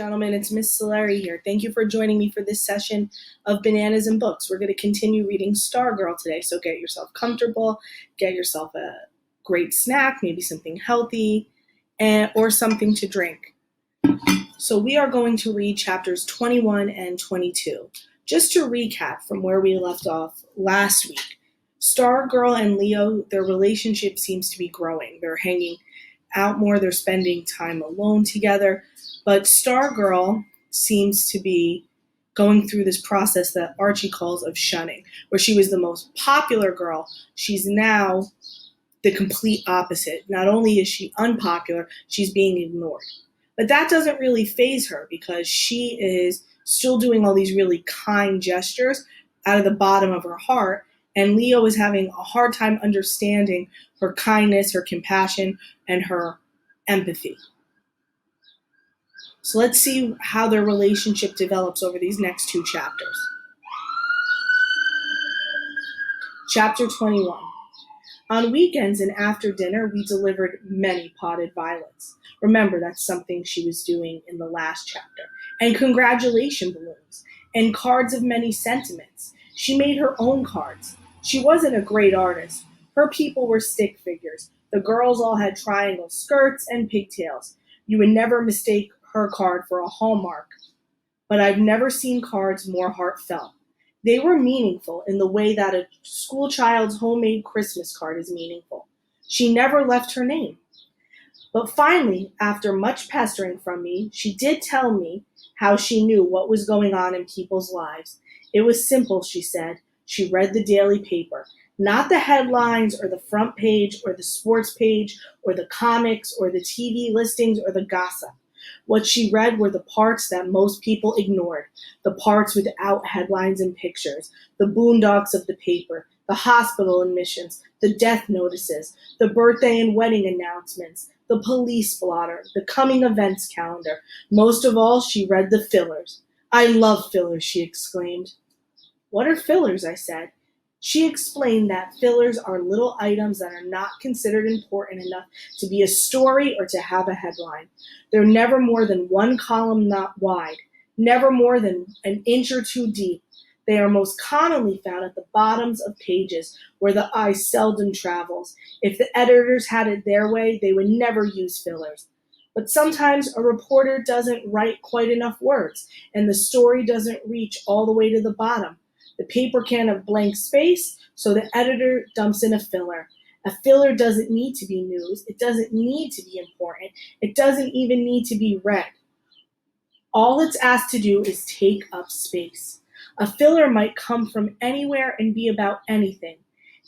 gentlemen, it's Miss Saleri here. Thank you for joining me for this session of Bananas and Books. We're going to continue reading Stargirl today, so get yourself comfortable, get yourself a great snack, maybe something healthy, or something to drink. So we are going to read chapters 21 and 22. Just to recap from where we left off last week, Stargirl and Leo, their relationship seems to be growing. They're hanging out more, they're spending time alone together. But Stargirl seems to be going through this process that Archie calls of shunning, where she was the most popular girl. She's now the complete opposite. Not only is she unpopular, she's being ignored. But that doesn't really faze her because she is still doing all these really kind gestures out of the bottom of her heart. And Leo is having a hard time understanding her kindness, her compassion, and her empathy. So let's see how their relationship develops over these next two chapters. Chapter 21. On weekends and after dinner, we delivered many potted violets. Remember, that's something she was doing in the last chapter. And congratulation balloons. And cards of many sentiments. She made her own cards. She wasn't a great artist. Her people were stick figures. The girls all had triangle skirts and pigtails. You would never mistake her card for a Hallmark. But I've never seen cards more heartfelt. They were meaningful in the way that a school child's homemade Christmas card is meaningful. She never left her name. But finally, after much pestering from me, she did tell me how she knew what was going on in people's lives. It was simple, she said. She read the daily paper. Not the headlines or the front page or the sports page or the comics or the TV listings or the gossip. What she read were the parts that most people ignored, the parts without headlines and pictures, the boondocks of the paper, the hospital admissions, the death notices, the birthday and wedding announcements, the police blotter, the coming events calendar. Most of all, she read the fillers. I love fillers, she exclaimed. What are fillers? I said. She explained that fillers are little items that are not considered important enough to be a story or to have a headline. They're never more than one column not wide, never more than an inch or two deep. They are most commonly found at the bottoms of pages where the eye seldom travels. If the editors had it their way, they would never use fillers. But sometimes a reporter doesn't write quite enough words, and the story doesn't reach all the way to the bottom. The paper can't have blank space, so the editor dumps in a filler. A filler doesn't need to be news. It doesn't need to be important. It doesn't even need to be read. All it's asked to do is take up space. A filler might come from anywhere and be about anything.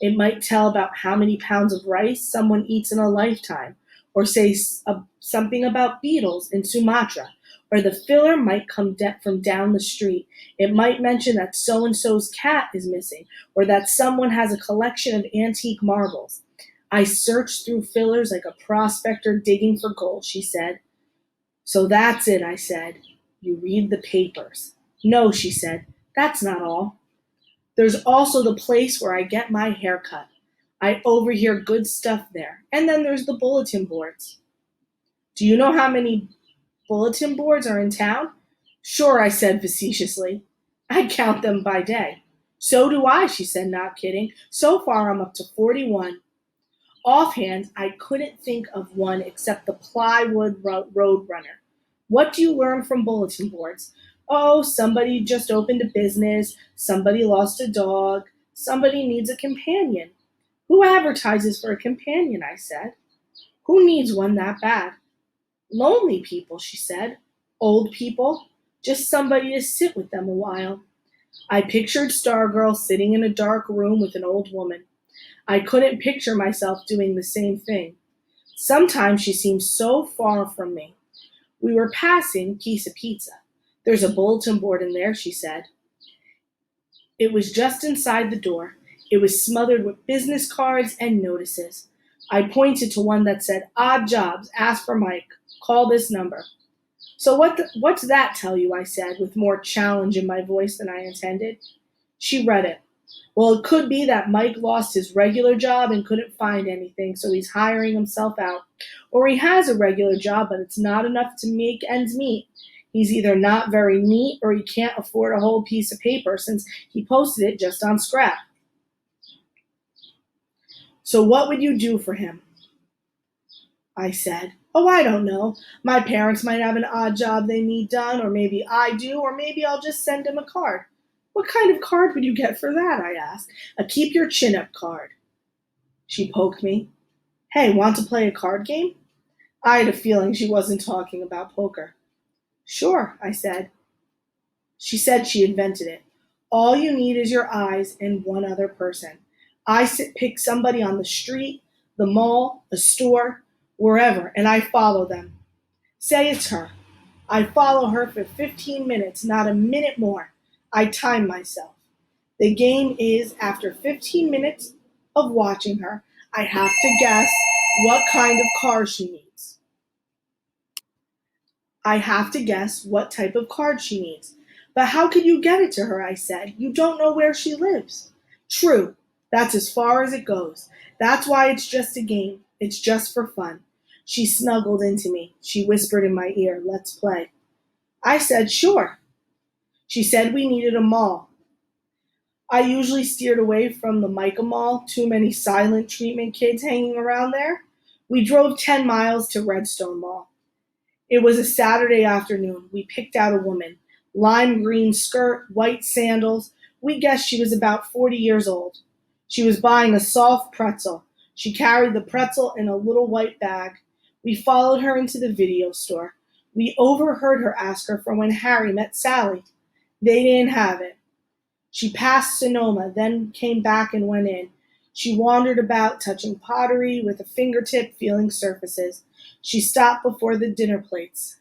It might tell about how many pounds of rice someone eats in a lifetime, or say something about beetles in Sumatra. Or the filler might come from down the street. It might mention that so-and-so's cat is missing, or that someone has a collection of antique marbles. I searched through fillers like a prospector digging for gold, she said. So that's it, I said. You read the papers. No, she said, that's not all. There's also the place where I get my hair cut. I overhear good stuff there. And then there's the bulletin boards. Do you know how many bulletin boards are in town? Sure, I said facetiously. I count them by day. So do I, she said, not kidding. So far, I'm up to 41. Offhand, I couldn't think of one except the plywood roadrunner. What do you learn from bulletin boards? Oh, somebody just opened a business. Somebody lost a dog. Somebody needs a companion. Who advertises for a companion, I said. Who needs one that bad? Lonely people, she said. Old people. Just somebody to sit with them a while. I pictured Stargirl sitting in a dark room with an old woman. I couldn't picture myself doing the same thing. Sometimes she seemed so far from me. We were passing Piece of Pizza. There's a bulletin board in there, she said. It was just inside the door. It was smothered with business cards and notices. I pointed to one that said, Odd Jobs, ask for Mike. Call this number. So what's that tell you, I said, with more challenge in my voice than I intended. She read it. Well, it could be that Mike lost his regular job and couldn't find anything, so he's hiring himself out. Or he has a regular job, but it's not enough to make ends meet. He's either not very neat or he can't afford a whole piece of paper since he posted it just on scrap. So what would you do for him? I said, oh, I don't know. My parents might have an odd job they need done, or maybe I do, or maybe I'll just send him a card. What kind of card would you get for that? I asked. A keep your chin up card. She poked me. Hey, want to play a card game? I had a feeling she wasn't talking about poker. Sure, I said. She said she invented it. All you need is your eyes and one other person. Pick somebody on the street, the mall, a store, wherever, and I follow them. Say it's her. I follow her for 15 minutes, not a minute more. I time myself. The game is, after 15 minutes of watching her, I have to guess what kind of car she needs. I have to guess what type of card she needs. But how could you get it to her, I said. You don't know where she lives. True. That's as far as it goes. That's why it's just a game. It's just for fun. She snuggled into me. She whispered in my ear, let's play. I said, sure. She said we needed a mall. I usually steered away from the Micah Mall, too many silent treatment kids hanging around there. We drove 10 miles to Redstone Mall. It was a Saturday afternoon. We picked out a woman. Lime green skirt, white sandals. We guessed she was about 40 years old. She was buying a soft pretzel. She carried the pretzel in a little white bag. We followed her into the video store. We overheard her ask her for when Harry met Sally. They didn't have it. She passed Sonoma, then came back and went in. She wandered about, touching pottery with a fingertip, feeling surfaces. She stopped before the dinner plates.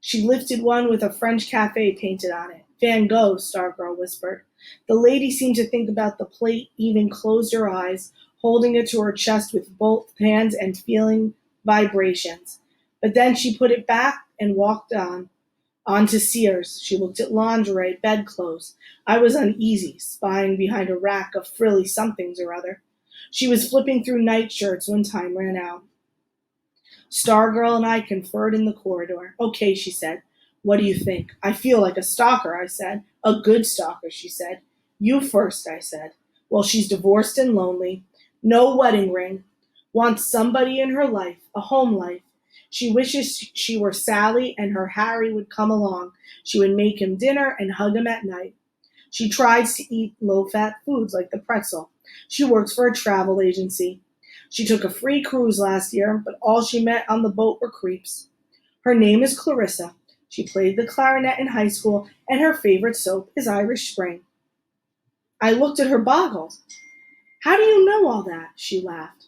She lifted one with a French cafe painted on it. Van Gogh, Stargirl whispered. The lady seemed to think about the plate, even closed her eyes, holding it to her chest with both hands and feeling vibrations. But then she put it back and walked on to Sears. She looked at lingerie, bedclothes. I was uneasy, spying behind a rack of frilly somethings or other. She was flipping through nightshirts when time ran out. Stargirl and I conferred in the corridor. Okay, she said. What do you think? I feel like a stalker, I said. A good stalker, she said. You first, I said. Well, she's divorced and lonely. No wedding ring. Wants somebody in her life, a home life. She wishes she were Sally and her Harry would come along. She would make him dinner and hug him at night. She tries to eat low-fat foods like the pretzel. She works for a travel agency. She took a free cruise last year, but all she met on the boat were creeps. Her name is Clarissa. She played the clarinet in high school, and her favorite soap is Irish Spring. I looked at her boggled. How do you know all that? She laughed.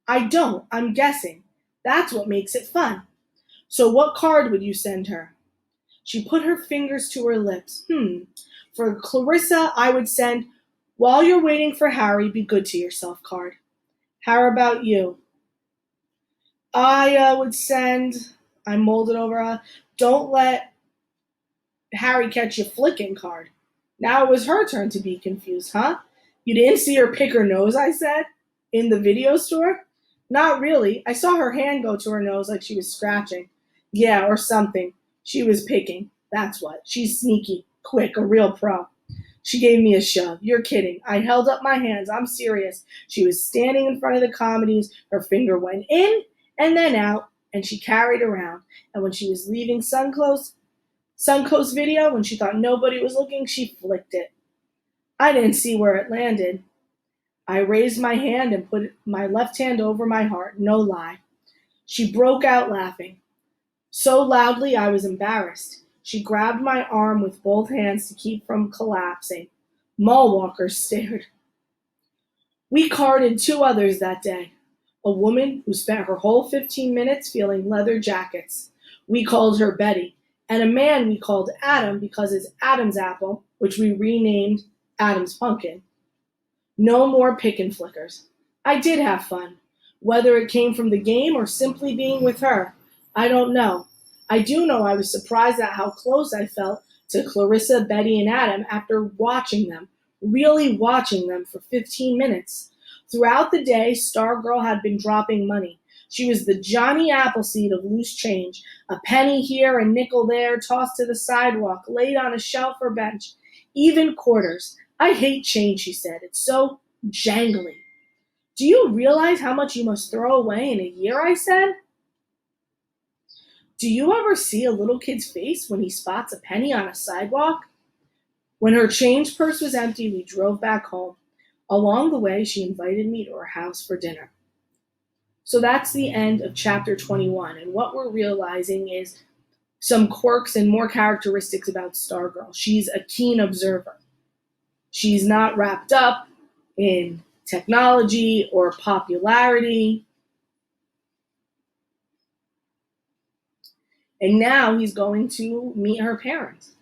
I don't. I'm guessing. That's what makes it fun. So what card would you send her? She put her fingers to her lips. For Clarissa, I would send, while you're waiting for Harry, be good to yourself card. How about you? I would send, I molded over, don't let Harry catch you flicking card. Now it was her turn to be confused, huh? You didn't see her pick her nose, I said, in the video store? Not really. I saw her hand go to her nose like she was scratching. Yeah, or something. She was picking. That's what. She's sneaky, quick, a real pro. She gave me a shove. You're kidding. I held up my hands. I'm serious. She was standing in front of the comedies. Her finger went in and then out, and she carried around. And when she was leaving Suncoast video, when she thought nobody was looking, she flicked it. I didn't see where it landed. I raised my hand and put my left hand over my heart. No lie. She broke out laughing. So loudly I was embarrassed. She grabbed my arm with both hands to keep from collapsing. Mall walkers stared. We carded 2 others that day. A woman who spent her whole 15 minutes feeling leather jackets. We called her Betty. And a man we called Adam because it's Adam's apple, which we renamed Adam's pumpkin. No more pick and flickers. I did have fun. Whether it came from the game or simply being with her, I don't know. I do know I was surprised at how close I felt to Clarissa, Betty, and Adam after watching them, really watching them for 15 minutes. Throughout the day, Stargirl had been dropping money. She was the Johnny Appleseed of loose change, a penny here, a nickel there, tossed to the sidewalk, laid on a shelf or bench. Even quarters. I hate change, she said. It's so jangly. Do you realize how much you must throw away in a year? I said. Do you ever see a little kid's face when he spots a penny on a sidewalk? When her change purse was empty, we drove back home. Along the way, she invited me to her house for dinner. So that's the end of chapter 21. And what we're realizing is some quirks and more characteristics about Stargirl. She's a keen observer. She's not wrapped up in technology or popularity. And now he's going to meet her parents.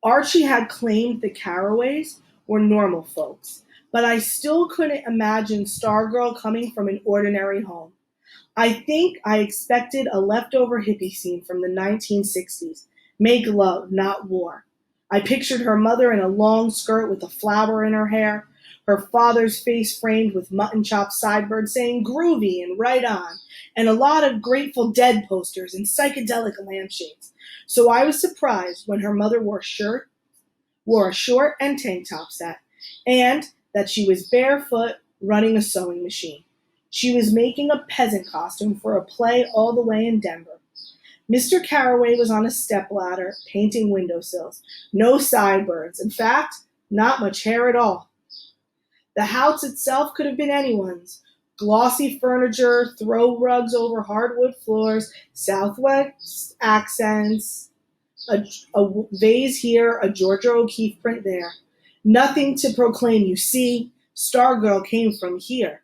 Archie had claimed the Carraways were normal folks, but I still couldn't imagine Stargirl coming from an ordinary home. I think I expected a leftover hippie scene from the 1960s. Make love, not war. I pictured her mother in a long skirt with a flower in her hair, her father's face framed with mutton chop sideburns saying groovy and right on, and a lot of Grateful Dead posters and psychedelic lampshades. So I was surprised when her mother wore a short and tank top set, and that she was barefoot running a sewing machine. She was making a peasant costume for a play all the way in Denver. Mr. Carraway was on a stepladder painting windowsills. No sideburns. In fact, not much hair at all. The house itself could have been anyone's. Glossy furniture, throw rugs over hardwood floors, Southwest accents, a vase here, a Georgia O'Keeffe print there. Nothing to proclaim, you see, Stargirl came from here.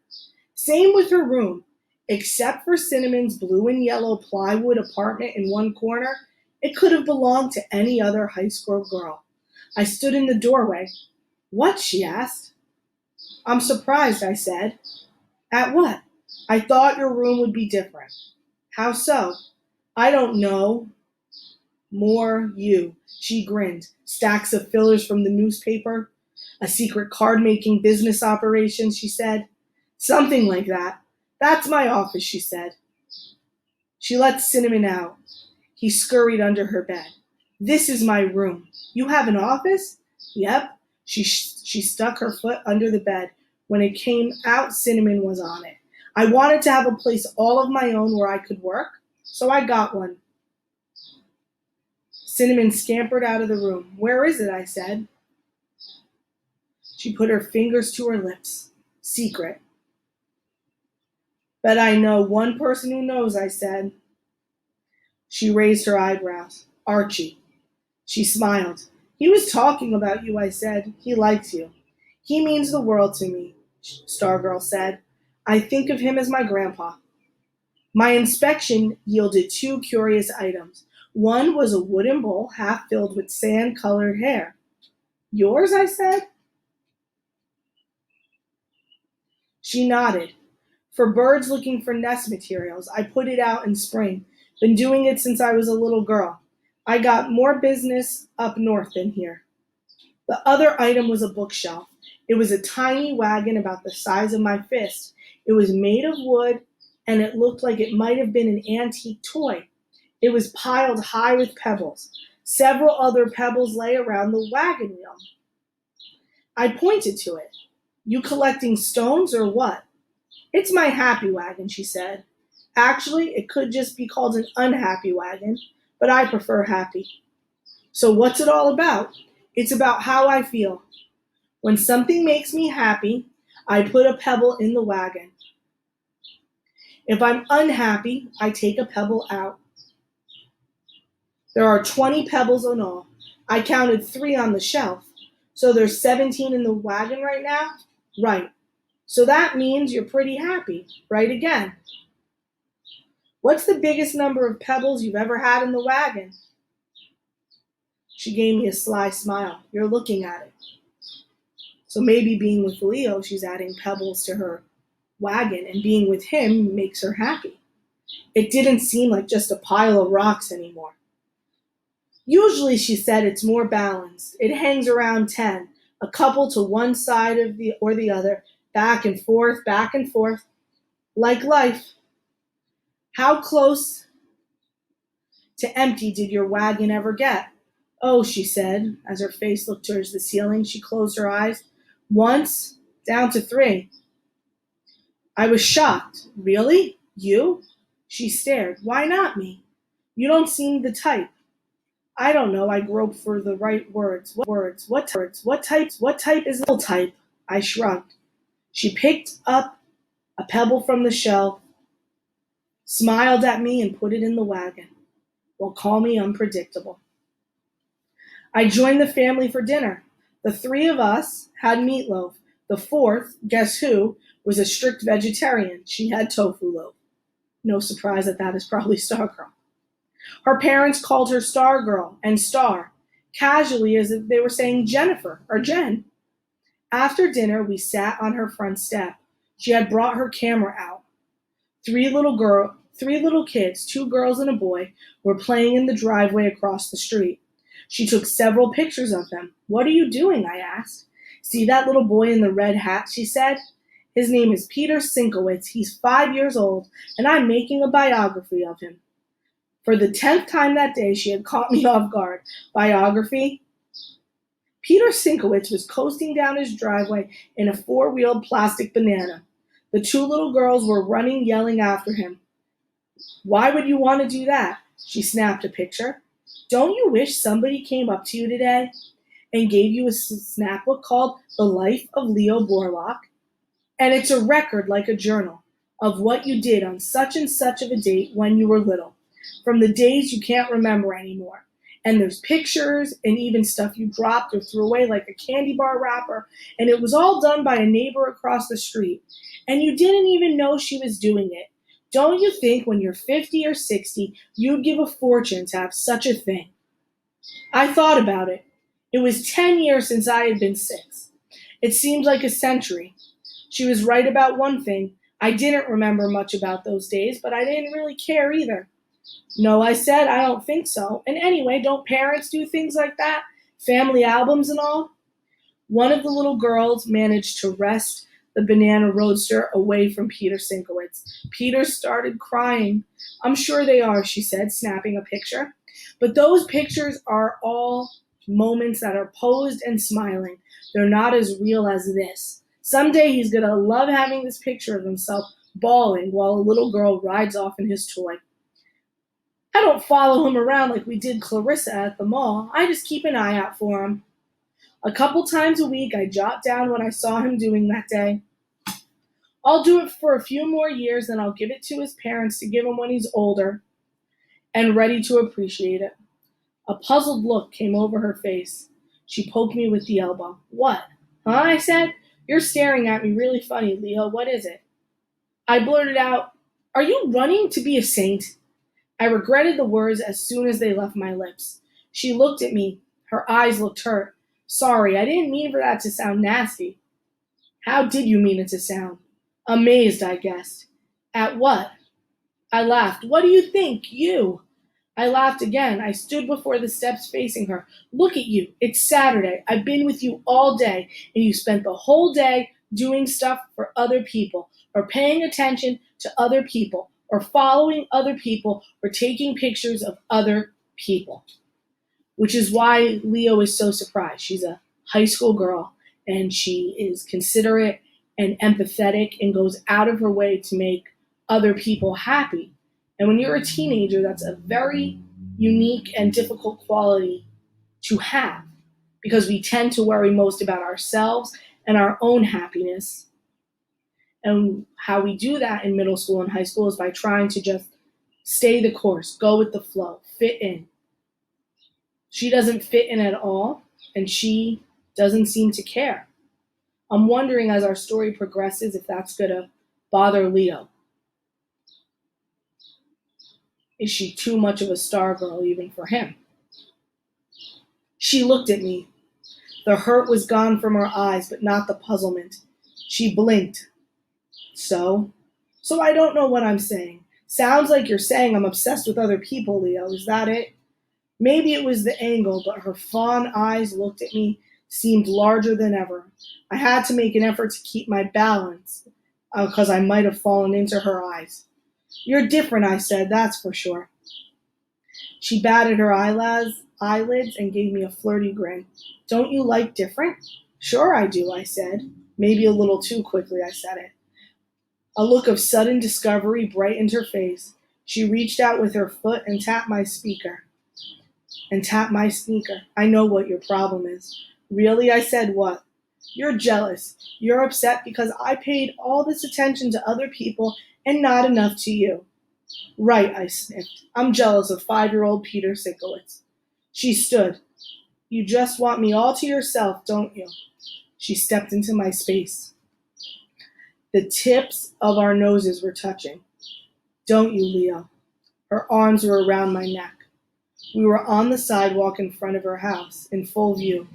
Same with her room. Except for Cinnamon's blue and yellow plywood apartment in one corner, it could have belonged to any other high school girl. I stood in the doorway. What? She asked. I'm surprised, I said. At what? I thought your room would be different. How so? I don't know. More you. She grinned. Stacks of fillers from the newspaper. A secret card-making business operation, she said. Something like that. That's my office, she said. She let Cinnamon out. He scurried under her bed. This is my room. You have an office? Yep. She stuck her foot under the bed. When it came out, Cinnamon was on it. I wanted to have a place all of my own where I could work, so I got one. Cinnamon scampered out of the room. Where is it? I said. She put her fingers to her lips. Secret. Bet I know one person who knows, I said. She raised her eyebrows. Archie. She smiled. He was talking about you, I said. He likes you. He means the world to me, Stargirl said. I think of him as my grandpa. My inspection yielded two curious items. One was a wooden bowl half filled with sand-colored hair. Yours, I said. She nodded. For birds looking for nest materials, I put it out in spring. Been doing it since I was a little girl. I got more business up north than here. The other item was a bookshelf. It was a tiny wagon about the size of my fist. It was made of wood, and it looked like it might have been an antique toy. It was piled high with pebbles. Several other pebbles lay around the wagon wheel. I pointed to it. You collecting stones or what? It's my happy wagon, she said. Actually, it could just be called an unhappy wagon, but I prefer happy. So what's it all about? It's about how I feel. When something makes me happy, I put a pebble in the wagon. If I'm unhappy, I take a pebble out. There are 20 pebbles in all. I counted 3 on the shelf. So there's 17 in the wagon right now? Right. So that means you're pretty happy. Right again. What's the biggest number of pebbles you've ever had in the wagon? She gave me a sly smile. You're looking at it. So maybe being with Leo, she's adding pebbles to her wagon, and being with him makes her happy. It didn't seem like just a pile of rocks anymore. Usually, she said, it's more balanced. It hangs around 10, a couple to one side of the other, back and forth, back and forth. Like life. How close to empty did your wagon ever get? Oh, she said, as her face looked towards the ceiling. She closed her eyes. Once, down to 3. I was shocked. Really? You? She stared. Why not me? You don't seem the type. I don't know. I groped for the right words. What words? What words? What types? What type is the type? I shrugged. She picked up a pebble from the shelf, smiled at me, and put it in the wagon. Well, call me unpredictable. I joined the family for dinner. The 3 of us had meatloaf. The 4th, guess who, was a strict vegetarian. She had tofu loaf. No surprise that is probably Stargirl. Her parents called her Stargirl and Star, casually as if they were saying Jennifer or Jen. After dinner, we sat on her front step. She had brought her camera out. 3 little kids, 2 girls and a boy, were playing in the driveway across the street. She took several pictures of them. What are you doing? I asked. See that little boy in the red hat, she said. His name is Peter Sinkowitz. He's 5 years old, and I'm making a biography of him. For the 10th time that day, she had caught me off guard. Biography? Peter Sinkowitz was coasting down his driveway in a 4-wheeled plastic banana. The 2 little girls were running, yelling after him. Why would you want to do that? She snapped a picture. Don't you wish somebody came up to you today and gave you a snapbook called The Life of Leo Borlaug? And it's a record like a journal of what you did on such and such of a date when you were little, from the days you can't remember anymore. And there's pictures and even stuff you dropped or threw away like a candy bar wrapper, and it was all done by a neighbor across the street. And you didn't even know she was doing it. Don't you think when you're 50 or 60, you'd give a fortune to have such a thing? I thought about it. It was 10 years since I had been 6. It seemed like a century. She was right about one thing. I didn't remember much about those days, but I didn't really care either. No, I said, I don't think so. And anyway, don't parents do things like that? Family albums and all? One of the little girls managed to wrest the banana roadster away from Peter Sinkowitz. Peter started crying. I'm sure they are, she said, snapping a picture. But those pictures are all moments that are posed and smiling. They're not as real as this. Someday he's going to love having this picture of himself bawling while a little girl rides off in his toy. I don't follow him around like we did Clarissa at the mall. I just keep an eye out for him. A couple times a week, I jot down what I saw him doing that day. I'll do it for a few more years, then I'll give it to his parents to give him when he's older and ready to appreciate it. A puzzled look came over her face. She poked me with the elbow. What? Huh? I said. You're staring at me really funny, Leo. What is it? I blurted out, Are you running to be a saint? I regretted the words as soon as they left my lips. She looked at me. Her eyes looked hurt. Sorry, I didn't mean for that to sound nasty. How did you mean it to sound? Amazed, I guessed. At what? I laughed. What do you think? You. I laughed again. I stood before the steps facing her. Look at you. It's Saturday. I've been with you all day, and you spent the whole day doing stuff for other people, or paying attention to other people, or following other people, or taking pictures of other people. Which is why Leo is so surprised. She's a high school girl, and she is considerate and empathetic and goes out of her way to make other people happy. And when you're a teenager, that's a very unique and difficult quality to have because we tend to worry most about ourselves and our own happiness. And how we do that in middle school and high school is by trying to just stay the course, go with the flow, fit in. She doesn't fit in at all, and she doesn't seem to care. I'm wondering as our story progresses if that's going to bother Leo. Is she too much of a Stargirl even for him? She looked at me. The hurt was gone from her eyes, but not the puzzlement. She blinked. So I don't know what I'm saying. Sounds like you're saying I'm obsessed with other people, Leo. Is that it? Maybe it was the angle, but her fawn eyes looked at me, seemed larger than ever. I had to make an effort to keep my balance. because I might have fallen into her eyes. You're different, I said, that's for sure. She batted her eyelids and gave me a flirty grin. Don't you like different? Sure I do, I said. Maybe a little too quickly I said it. A look of sudden discovery brightened her face. She reached out with her foot and tapped my sneaker. I know what your problem is. Really? I said, what? You're jealous. You're upset because I paid all this attention to other people and not enough to you. Right, I sniffed. I'm jealous of 5-year-old Peter Sikowitz. She stood. You just want me all to yourself, don't you? She stepped into my space. The tips of our noses were touching. Don't you, Leo? Her arms were around my neck. We were on the sidewalk in front of her house, in full view.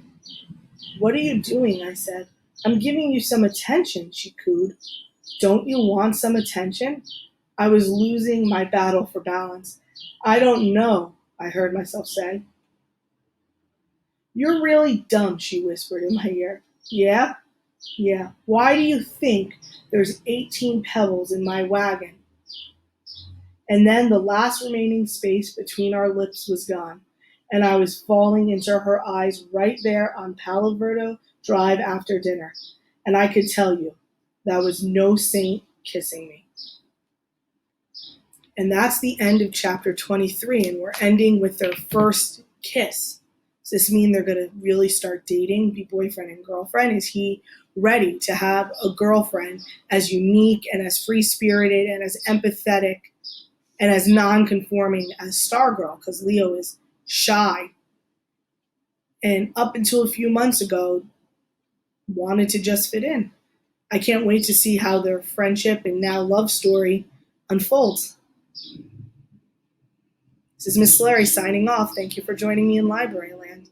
What are you doing? I said. I'm giving you some attention, she cooed. Don't you want some attention? I was losing my battle for balance. I don't know, I heard myself say. You're really dumb, she whispered in my ear. Yeah? Yeah. Why do you think there's 18 pebbles in my wagon? And then the last remaining space between our lips was gone, and I was falling into her eyes right there on Palo Verde Drive after dinner. And I could tell you, that was no saint kissing me. And that's the end of chapter 23, and we're ending with their first kiss. Does this mean they're going to really start dating, be boyfriend and girlfriend? Is he ready to have a girlfriend as unique and as free-spirited and as empathetic and as non-conforming as Stargirl? Because Leo is shy. And up until a few months ago, wanted to just fit in. I can't wait to see how their friendship and now love story unfolds. This is Miss Larry signing off. Thank you for joining me in Library Land.